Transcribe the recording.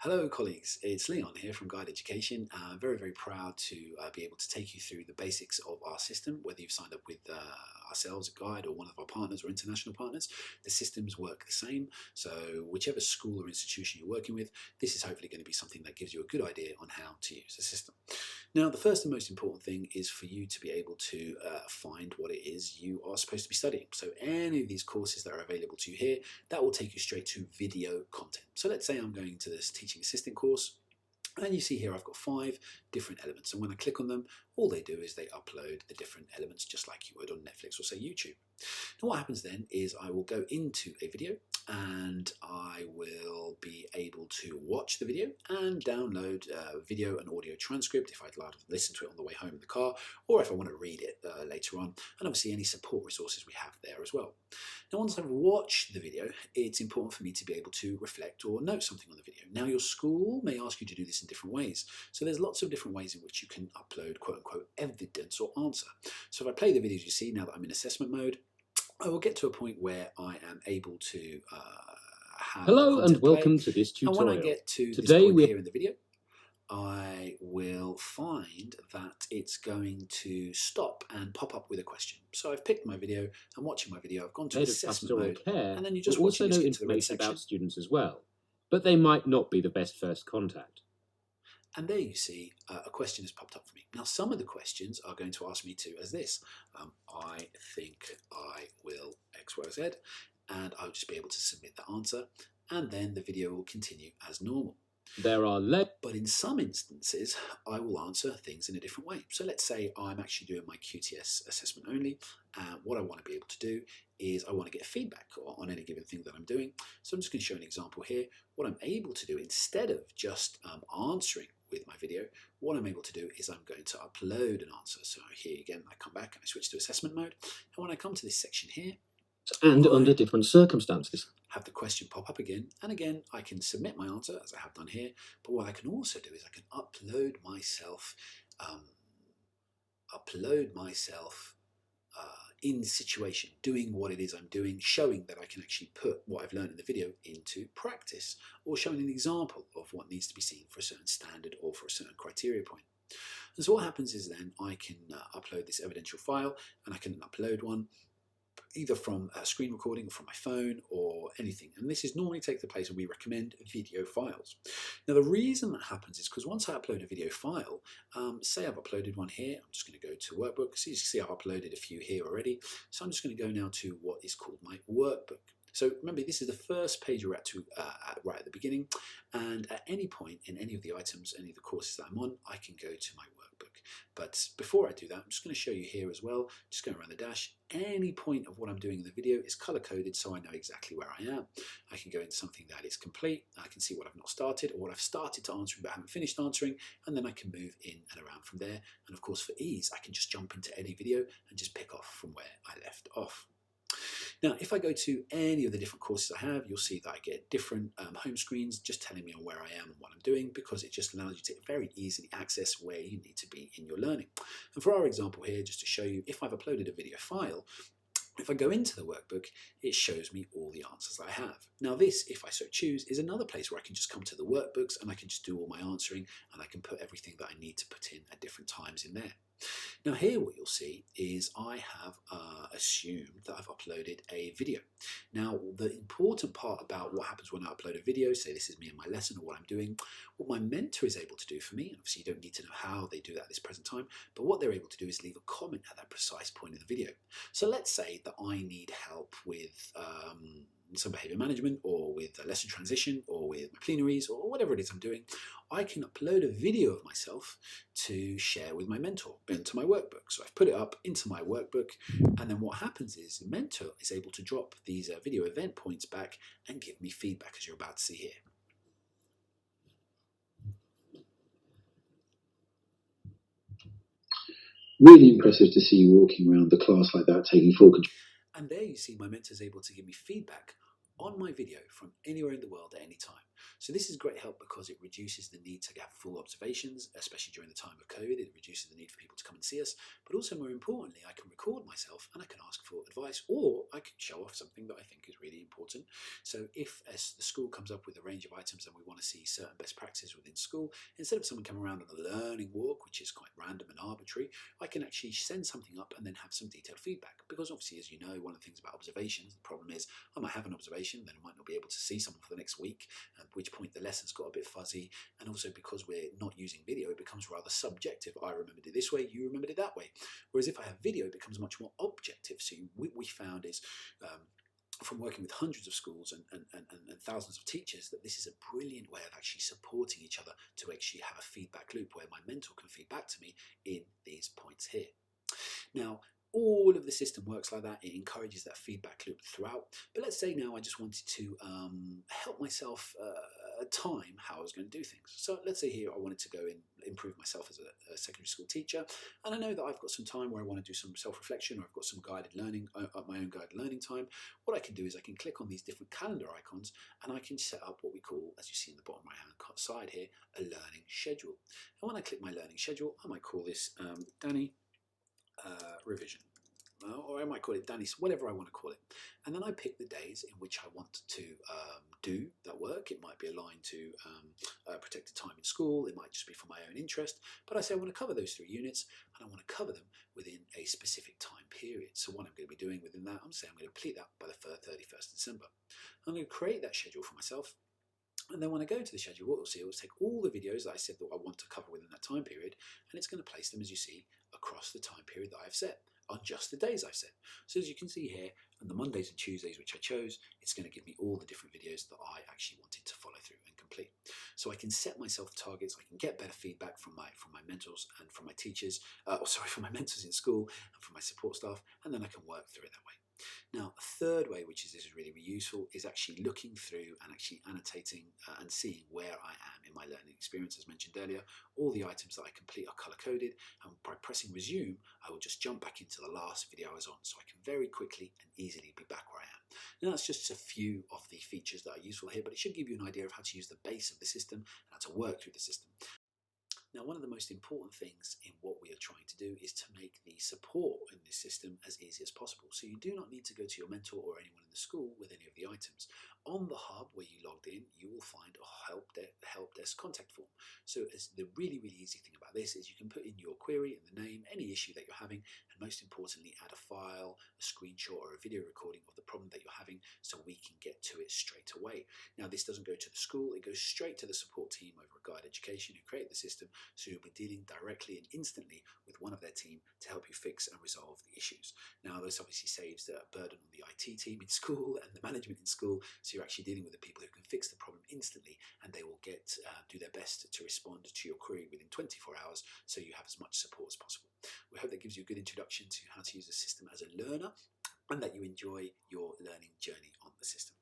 Hello colleagues, it's Leon here from Guide Education. Very proud to be able to take you through the basics of our system, whether you've signed up with ourselves, a guide, or one of our partners or international partners. The systems work the same, so whichever school or institution you're working with, this is hopefully going to be something that gives you a good idea on how to use the system. Now, the first and most important thing is for you to be able to find what it is you are supposed to be studying. So any of these courses that are available to you here, that will take you straight to video content. So let's say I'm going to this teaching assistant course, and you see here I've got 5 different elements, and when I click on them, all they do is they upload the different elements just like you would on Netflix or say YouTube. Now what happens then is I will go into a video and I will be able to watch the video and download video and audio transcript if I'd like to listen to it on the way home in the car, or if I want to read it later on, and obviously any support resources we have there as well. Now once I've watched the video, it's important for me to be able to reflect or note something on the video. Now your school may ask you to do this in different ways, so there's lots of different ways in which you can upload quote-unquote evidence or answer. So if I play the videos, you see now that I'm in assessment mode, I will get to a point where I am able to have Hello and welcome play. to this tutorial. And when I get to Today this point here in the video, I will find that it's going to stop and pop up with a question. So I've picked my video, I'm watching my video, I've gone to assessment mode, and then you just watch also know information about students as well, but they might not be the best first contact. And there you see a question has popped up for me. Now some of the questions are going to ask me to as this. I think I will X, Y, Z, and I'll just be able to submit the answer, and then the video will continue as normal. But in some instances, I will answer things in a different way. So let's say I'm actually doing my QTS assessment only. What I want to be able to do is I want to get feedback on any given thing that I'm doing. So I'm just going to show an example here. What I'm able to do, instead of just answering with my video, what I'm able to do is I'm going to upload an answer. So here again, I come back and I switch to assessment mode. And when I come to this section here, and under different circumstances, have the question pop up again, and again I can submit my answer as I have done here. But what I can also do is I can upload myself in situation, doing what it is I'm doing, showing that I can actually put what I've learned in the video into practice, or showing an example of what needs to be seen for a certain standard or for a certain criteria point. And so what happens is then I can upload this evidential file, and I can upload one either from a screen recording or from my phone or anything. And this is normally take the place when we recommend video files. Now the reason that happens is because once I upload a video file, say I've uploaded one here, I'm just going to go to Workbook. So you see I've uploaded a few here already. So I'm just going to go now to what is called my Workbook. So remember, this is the first page you're at right at the beginning, and at any point in any of the items, any of the courses that I'm on, I can go to my workbook. But before I do that, I'm just going to show you here as well, just going around the dash, any point of what I'm doing in the video is color-coded so I know exactly where I am. I can go into something that is complete, I can see what I've not started, or what I've started to answer but haven't finished answering, and then I can move in and around from there. And of course, for ease, I can just jump into any video and just pick off from where I left off. Now, if I go to any of the different courses I have, you'll see that I get different home screens just telling me on where I am and what I'm doing, because it just allows you to very easily access where you need to be in your learning. And for our example here, just to show you, if I've uploaded a video file, if I go into the workbook, it shows me all the answers I have. Now this, if I so choose, is another place where I can just come to the workbooks and I can just do all my answering, and I can put everything that I need to put in at different times in there. Now here what you'll see is I have assumed that I've uploaded a video. Now the important part about what happens when I upload a video, say this is me and my lesson or what I'm doing, what my mentor is able to do for me, and obviously you don't need to know how they do that at this present time, but what they're able to do is leave a comment at that precise point in the video. So let's say that I need help with some behaviour management, or with a lesson transition, or with my plenaries, or whatever it is I'm doing. I can upload a video of myself to share with my mentor into my workbook. So I've put it up into my workbook, and then what happens is the mentor is able to drop these video event points back and give me feedback, as you're about to see here. Really impressive to see you walking around the class like that, taking full control. And there you see my mentor is able to give me feedback on my video from anywhere in the world at any time. So this is great help because it reduces the need to have full observations, especially during the time of COVID. It reduces the need for people to come and see us, but also more importantly, I can record myself and I can ask for advice, or I can show off something that I think is really important. So if as the school comes up with a range of items and we want to see certain best practices within school, instead of someone coming around on a learning walk, which is quite random and arbitrary, I can actually send something up and then have some detailed feedback. Because obviously, as you know, one of the things about observations, the problem is I might have an observation, then I might not be able to see someone for the next week, at which point the lesson's got a bit fuzzy. And also because we're not using video, it becomes rather subjective. I remembered it this way, you remembered it that way. Whereas if I have video, it becomes much more objective. So what we found is from working with hundreds of schools and thousands of teachers, that this is a brilliant way of actually supporting each other to actually have a feedback loop where my mentor can feed back to me in these points here. Now, all of the system works like that. It encourages that feedback loop throughout. But let's say now I just wanted to help myself time how I was going to do things. So let's say here I wanted to go and improve myself as a secondary school teacher, and I know that I've got some time where I want to do some self-reflection, or I've got some guided learning, my own guided learning time. What I can do is I can click on these different calendar icons and I can set up what we call, as you see in the bottom right hand side here, a learning schedule. And when I click my learning schedule, I might call this Danny revision, or I might call it Danny's, whatever I want to call it. And then I pick the days in which I want to do that work. It might be aligned to protected time in school. It might just be for my own interest. But I say I want to cover those 3 units, and I want to cover them within a specific time period. So what I'm going to be doing within that, I'm saying I'm going to complete that by the 31st of December. I'm going to create that schedule for myself. And then when I go into the schedule, what we'll see, it will take all the videos that I said that I want to cover within that time period, and it's going to place them, as you see, across the time period that I've set, on just the days I've set. So as you can see here, on the Mondays and Tuesdays which I chose, it's going to give me all the different videos that I actually wanted to follow through and complete. So I can set myself targets, I can get better feedback from my mentors and from my teachers, from my mentors in school and from my support staff, and then I can work through it that way. Now, a third way, which is really, really useful, is actually looking through and actually annotating and seeing where I am in my learning experience. As mentioned earlier, all the items that I complete are color-coded, and by pressing resume, I will just jump back into the last video I was on, so I can very quickly and easily be back where I am. Now, that's just a few of the features that are useful here, but it should give you an idea of how to use the base of the system and how to work through the system. Now, one of the most important things in what we are trying to do is to make the support in this system as easy as possible. So you do not need to go to your mentor or anyone in the school with any of the items. On the hub where you logged in, you will find a help desk contact form. So the really, really easy thing about this is you can put in your query and the name, any issue that you're having, and most importantly, add a file, a screenshot, or a video recording of the problem that you're having so we can get to it straight away. Now, this doesn't go to the school, it goes straight to the support team over at Guide Education who create the system, so you'll be dealing directly and instantly with one of their team to help you fix and resolve the issues. Now, this obviously saves the burden on the IT team in school and the management in school, so you're actually dealing with the people who can fix the problem instantly, and they will do their best to respond to your query within 24 hours, so you have as much support as possible. We hope that gives you a good introduction to how to use the system as a learner, and that you enjoy your learning journey on the system.